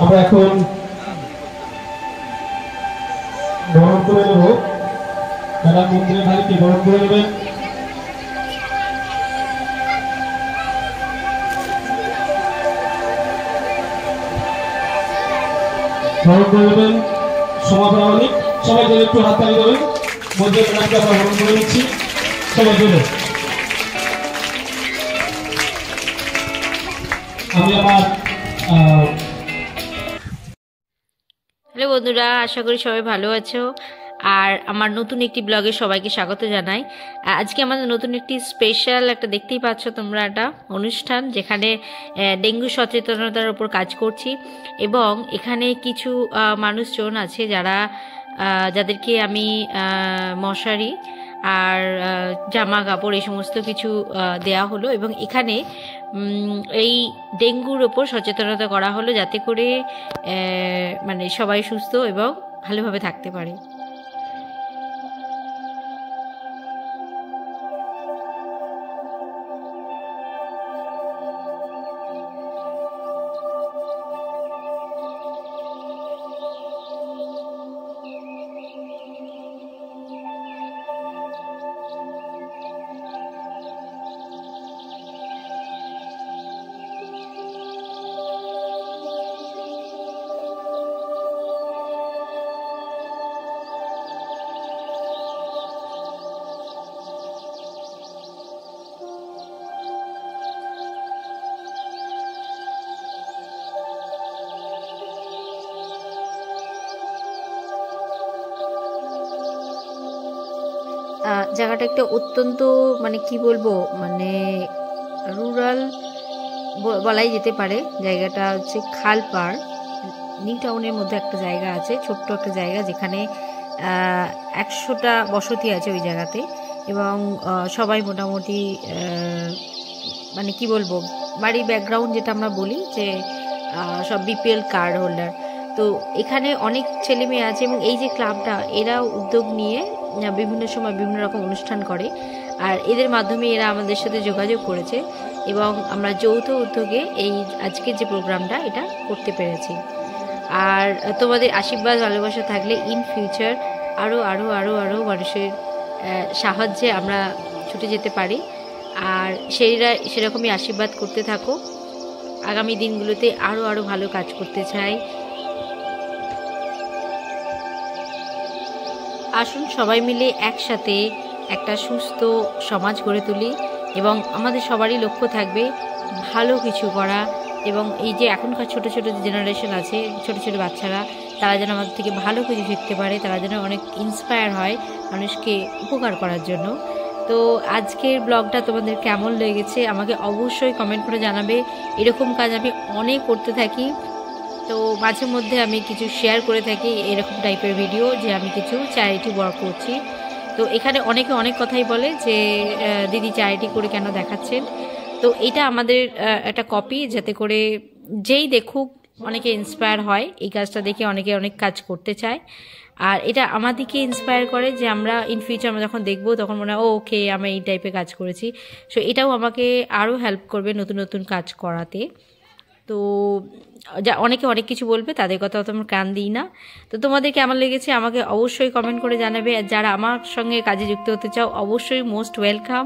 আমরা এখন গরম করে নেব। যারা মন্দিরের ধারিকে গরম করে নেবেন। গরম করে নেবেন সমাপরামানিক সবাই জন্য একটু হাত তালি দেবেন। মন্দিরের ধারিকে আমরা গরম করে নিচ্ছি সবাই জন্য। আমি আমার হ্যালো বন্ধুরা, আশা করি সবাই ভালো আছো। আর আমার নতুন একটি ব্লগে সবাইকে স্বাগত জানাই। আজকে আমাদের নতুন একটি স্পেশাল একটা দেখতেই পাচ্ছ তোমরা একটা অনুষ্ঠান, যেখানে ডেঙ্গু সচেতনতার উপর কাজ করছি। এবং এখানে কিছু মানুষজন আছে যাদেরকে আমি মশারি আর জামা কাপড় এই সমস্ত কিছু দেয়া হলো। এবং এখানে এই ডেঙ্গুর ওপর সচেতনতা করা হলো, যাতে করে মানে সবাই সুস্থ এবং ভালোভাবে থাকতে পারে। জায়গাটা একটা অত্যন্ত মানে কি বলবো, মানে রুরাল বলাই যেতে পারে। জায়গাটা হচ্ছে খালপাড়, নিউ টাউনের মধ্যে একটা জায়গা আছে, ছোট্ট একটা জায়গা, যেখানে 100টা বসতি আছে ওই জায়গাতে। এবং সবাই মোটামুটি মানে কি বলবো, বাড়ির ব্যাকগ্রাউন্ড যেটা আমরা বলি যে সব বিপিএল কার্ড হোল্ডার। তো এখানে অনেক ছেলে মেয়ে আছে, এবং এই যে ক্লাবটা, এরাও উদ্যোগ নিয়ে বিভিন্ন সময় বিভিন্ন রকম অনুষ্ঠান করে। আর এদের মাধ্যমে এরা আমাদের সাথে যোগাযোগ করেছে, এবং আমরা যৌথ উদ্যোগে এই আজকের যে প্রোগ্রামটা এটা করতে পেরেছি। আর তোমাদের আশীর্বাদ ভালোবাসা থাকলে ইন ফিউচার আরও আরও আরও আরও মানুষের সাহায্যে আমরা ছুটে যেতে পারি। আর সেরকমই আশীর্বাদ করতে থাকো। আগামী দিনগুলোতে আরও আরও ভালো কাজ করতে চাই। আসুন সবাই মিলে একসাথে একটা সুস্থ সমাজ গড়ে তুলি, এবং আমাদের সবারই লক্ষ্য থাকবে ভালো কিছু করা। এবং এই যে এখনকার ছোট ছোট জেনারেশন আছে, ছোট ছোট বাচ্চারা, তারা যেন আমাদের থেকে ভালো কিছু শিখতে পারে, তারা যেন অনেক ইন্সপায়ার হয় মানুষকে উপকার করার জন্য। তো আজকের ব্লগটা তোমাদের কেমন লেগেছে আমাকে অবশ্যই কমেন্ট করে জানাবে। এরকম কাজ আমি অনেক করতে থাকি, তো মাঝে মধ্যে আমি কিছু শেয়ার করে থাকি এরকম টাইপের ভিডিও, যে আমি কিছু চ্যারিটি ওয়ার্ক করছি। তো এখানে অনেকে অনেক কথাই বলে যে দিদি চ্যারিটি করে কেন দেখাচ্ছেন। তো এটা আমাদের একটা কপি, যাতে করে যেই দেখুক অনেকে ইন্সপায়ার হয়। এই কাজটা দেখে অনেকে অনেক কাজ করতে চায়, আর এটা আমাদেরকে ইন্সপায়ার করে যে আমরা ইন ফিউচার আমরা যখন দেখবো তখন মনে হয় ওকে আমরা এই টাইপের কাজ করেছি। সো এটাও আমাকে আরও হেল্প করবে নতুন নতুন কাজ করাতে। তো অনেকে অনেক কিছু বলবে, তাদের কথাও তো আমরা কান দিই না। তো তোমাদের কেমন লেগেছে আমাকে অবশ্যই কমেন্ট করে জানাবে। আর যারা আমার সঙ্গে কাজে যুক্ত হতে চাও অবশ্যই মোস্ট ওয়েলকাম।